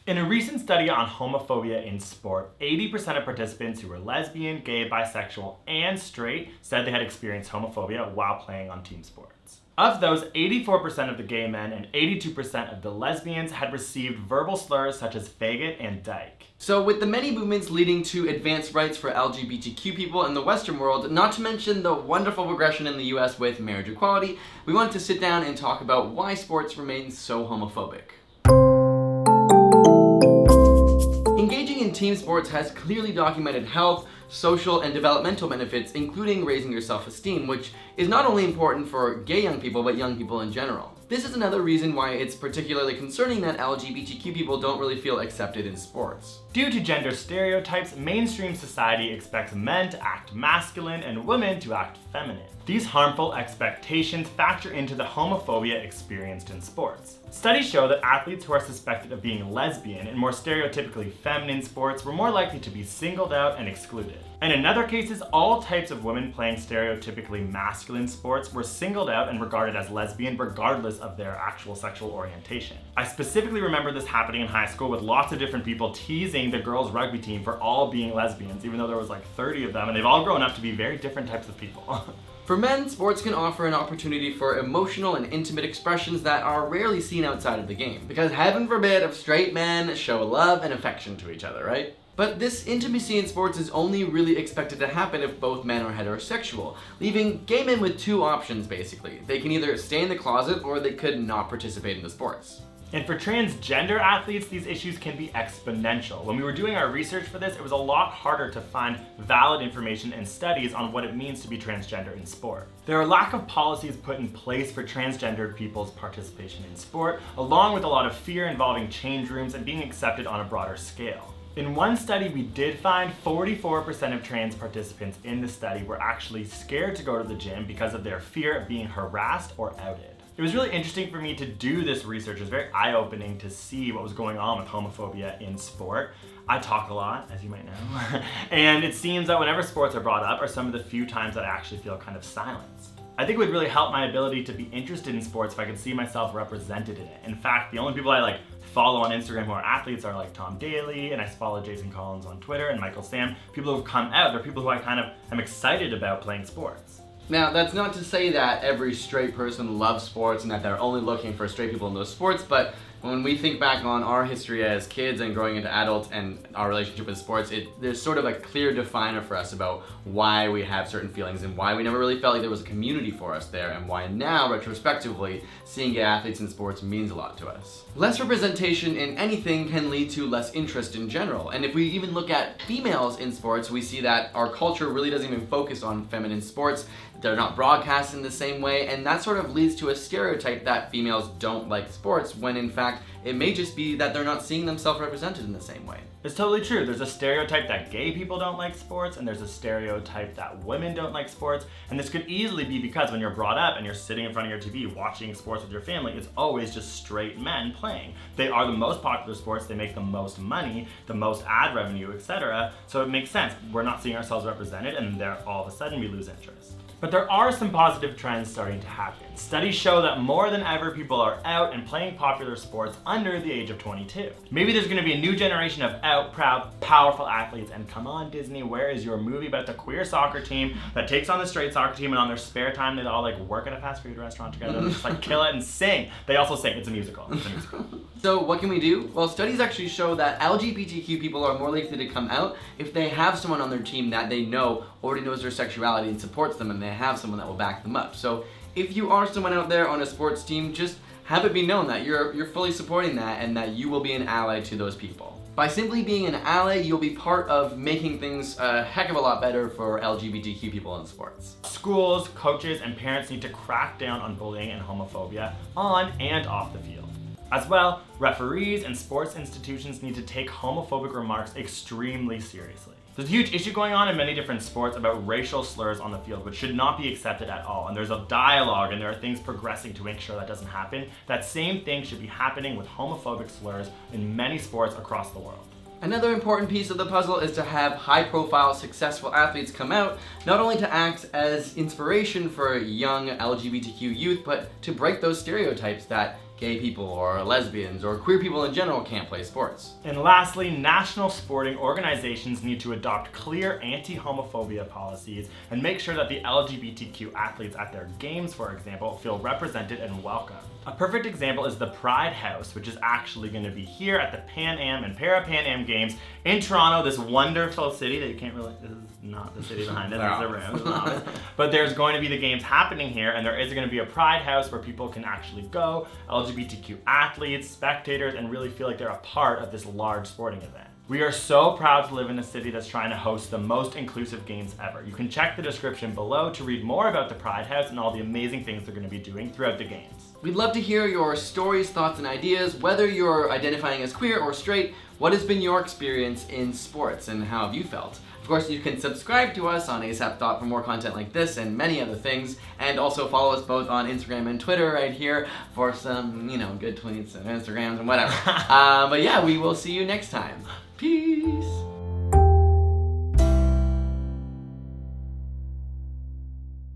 In a recent study on homophobia in sport, 80% of participants who were lesbian, gay, bisexual, and straight said they had experienced homophobia while playing on team sports. Of those, 84% of the gay men and 82% of the lesbians had received verbal slurs such as faggot and dyke. So with the many movements leading to advanced rights for LGBTQ people in the Western world, not to mention the wonderful progression in the US with marriage equality, we wanted to sit down and talk about why sports remain so homophobic. Engaging in team sports has clearly documented health, social, and developmental benefits, including raising your self-esteem, which is not only important for gay young people, but young people in general. This is another reason why it's particularly concerning that LGBTQ people don't really feel accepted in sports. Due to gender stereotypes, mainstream society expects men to act masculine and women to act feminine. These harmful expectations factor into the homophobia experienced in sports. Studies show that athletes who are suspected of being lesbian in more stereotypically feminine sports were more likely to be singled out and excluded. And in other cases, all types of women playing stereotypically masculine sports were singled out and regarded as lesbian regardless of their actual sexual orientation. I specifically remember this happening in high school with lots of different people teasing the girls' rugby team for all being lesbians, even though there was like 30 of them, and they've all grown up to be very different types of people. For men, sports can offer an opportunity for emotional and intimate expressions that are rarely seen outside of the game, because heaven forbid if straight men show love and affection to each other, right? But this intimacy in sports is only really expected to happen if both men are heterosexual, leaving gay men with two options basically. They can either stay in the closet or they could not participate in the sports. And for transgender athletes, these issues can be exponential. When we were doing our research for this, it was a lot harder to find valid information and studies on what it means to be transgender in sport. There are a lack of policies put in place for transgendered people's participation in sport, along with a lot of fear involving change rooms and being accepted on a broader scale. In one study, we did find 44% of trans participants in the study were actually scared to go to the gym because of their fear of being harassed or outed. It was really interesting for me to do this research. It was very eye-opening to see what was going on with homophobia in sport. I talk a lot, as you might know, and it seems that whenever sports are brought up are some of the few times that I actually feel kind of silenced. I think it would really help my ability to be interested in sports if I could see myself represented in it. In fact, the only people I follow on Instagram who are athletes are Tom Daly, and I follow Jason Collins on Twitter, and Michael Sam. People who have come out, they're people who I kind of am excited about playing sports. Now, that's not to say that every straight person loves sports and that they're only looking for straight people in those sports, but when we think back on our history as kids and growing into adults and our relationship with sports, there's sort of a clear definer for us about why we have certain feelings and why we never really felt like there was a community for us there, and why now, retrospectively, seeing gay athletes in sports means a lot to us. Less representation in anything can lead to less interest in general, and if we even look at females in sports, we see that our culture really doesn't even focus on feminine sports. They're not broadcast in the same way, and that sort of leads to a stereotype that females don't like sports, when in fact it may just be that they're not seeing themselves represented in the same way. It's totally true. There's a stereotype that gay people don't like sports, and there's a stereotype that women don't like sports, and this could easily be because when you're brought up and you're sitting in front of your TV watching sports with your family, it's always just straight men playing. They are the most popular sports, they make the most money, the most ad revenue, etc. So it makes sense. We're not seeing ourselves represented, and there all of a sudden we lose interest. But there are some positive trends starting to happen. Studies show that more than ever people are out and playing popular sports under the age of 22. Maybe there's going to be a new generation of out, proud, powerful athletes, and come on Disney, where is your movie about the queer soccer team that takes on the straight soccer team, and on their spare time they all work at a fast food restaurant together and just kill it and sing. They also sing. It's a musical. So what can we do? Well, studies actually show that LGBTQ people are more likely to come out if they have someone on their team that they know already knows their sexuality and supports them, and they have someone that will back them up. So if you are someone out there on a sports team, just have it be known that you're fully supporting that and that you will be an ally to those people. By simply being an ally, you'll be part of making things a heck of a lot better for LGBTQ people in sports. Schools, coaches, and parents need to crack down on bullying and homophobia on and off the field. As well, referees and sports institutions need to take homophobic remarks extremely seriously. There's a huge issue going on in many different sports about racial slurs on the field, which should not be accepted at all. And there's a dialogue and there are things progressing to make sure that doesn't happen. That same thing should be happening with homophobic slurs in many sports across the world. Another important piece of the puzzle is to have high-profile, successful athletes come out, not only to act as inspiration for young LGBTQ youth, but to break those stereotypes that gay people or lesbians or queer people in general can't play sports. And lastly, national sporting organizations need to adopt clear anti-homophobia policies and make sure that the LGBTQ athletes at their games, for example, feel represented and welcome. A perfect example is the Pride House, which is actually going to be here at the Pan Am and Para-Pan Am Games in Toronto, this wonderful city that you can't really, this is not the city behind it, this is a room, this is an office. But there's going to be the games happening here, and there is going to be a Pride House where people can actually go, LGBTQ athletes, spectators, and really feel like they're a part of this large sporting event. We are so proud to live in a city that's trying to host the most inclusive games ever. You can check the description below to read more about the Pride House and all the amazing things they're going to be doing throughout the games. We'd love to hear your stories, thoughts, and ideas, whether you're identifying as queer or straight. What has been your experience in sports and how have you felt? Of course, you can subscribe to us on ASAP for more content like this and many other things, and also follow us both on Instagram and Twitter right here for some, good tweets and Instagrams and whatever. But yeah, we will see you next time. Peace!